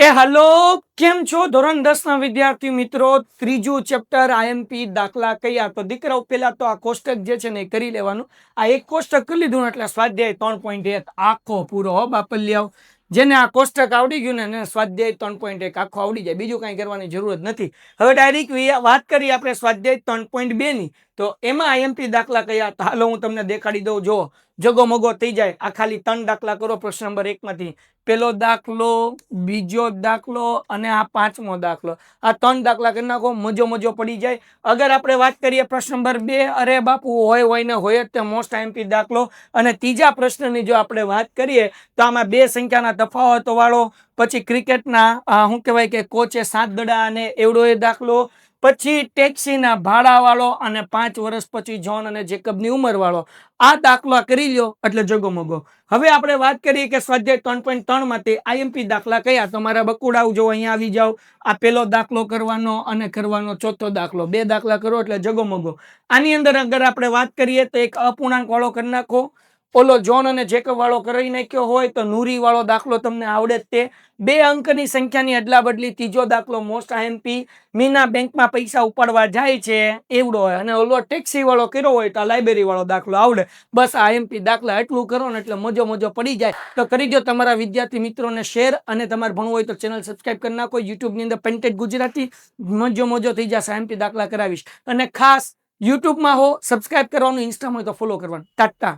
Hello, કેમ છો ધોરણ 10 ના વિદ્યાર્થી મિત્રો? ત્રીજું ચેપ્ટર આઈએમપી દાખલા કયા? તો દીકરાઓ પહેલા તો આ કોષ્ટક જે છે ને એ કરી લેવાનું. આ એક કોષ્ટક કરી લીધું એટલે સ્વાધ્યાય 3.1 આખો પૂરો હો બાપલિયાઓ. જેને આ કોષ્ટક આવડી ગયું ને એને સ્વાધ્યાય 3.1 આખો આવડી જાય, બીજું કાંઈ કરવાની જરૂર જ નથી. હવે ડાયરેક્ટ વાત કરીએ આપણે સ્વાધ્યાય 3.2 ની, તો એમાં આઈએમપી દાખલા કયા? તો હાલો હું તમને દેખાડી દઉં. જો જગો મગો થઈ જાય. આ ખાલી 3 દાખલા કરો પ્રશ્ન નંબર 1 માંથી. પેલો દાખલો, બીજો દાખલો અને આ પાંચમો દાખલો. આ 3 દાખલા કરી નાખો, મજો પડી જાય. અગર આપણે વાત કરીએ પ્રશ્ન નંબર 2, અરે બાપુ હોય ને હોય જ તે મોસ્ટ આઈએમપી દાખલો. અને ત્રીજા પ્રશ્નની જો આપણે વાત કરીએ તો આમાં બે સંખ્યાના તફાવતો વાળો, પછી ક્રિકેટના શું કહેવાય કે કોચે 7 દડા અને એવડો એ દાખલો, પછી ટેક્સીના ભાડા વાળો અને 5 વર્ષ પછી જોન અને જેકબની ઉંમર વાળો. આ દાખલા કરી લ્યો એટલે જગો મગો. હવે આપણે વાત કરીએ કે સ્વાધ્યાય 3.3 માંથી આઈએમપી દાખલા કયા? તમારા બકુડાઓ જો અહીંયા આવી જાઓ. આ પેલો દાખલો કરવાનો અને કરવાનો ચોથો દાખલો. 2 દાખલા કરો એટલે જગો મગો. આની અંદર અગર આપણે વાત કરીએ તો એક અપૂર્ણાંક વાળો કરી નાખો. ઓલો જોન અને જેકબ વાળો કરી નાખ્યો હોય તો નૂરી વાળો દાખલો તમને આવડે જ તે. 2 અંકની સંખ્યાની અદલા બદલી. ત્રીજો દાખલો મોસ્ટ આઈએમપી. મીના બેંકમાં પૈસા ઉપાડવા જાય છે એવડો હોય. અને ઓલો ટેક્સી વાળો કર્યો હોય તો લાઇબ્રેરી વાળો દાખલો આવડે. બસ આ આઈએમપી દાખલા એટલું કરો ને એટલે મજો પડી જાય. તો કરી દો તમારા વિદ્યાર્થી મિત્રોને શેર, અને તમારે ભણવું હોય તો ચેનલ સબસ્ક્રાઇબ કરી નાખો. યુટ્યુબ ની અંદર પેન્ટેડ ગુજરાતી મજો થઈ જશે. આઈએમપી દાખલા કરાવીશ. અને ખાસ યુટ્યુબમાં હો સબસ્ક્રાઇબ કરવાનું, ઇન્સ્ટામાં હોય તો ફોલો કરવાનું. ટાટા.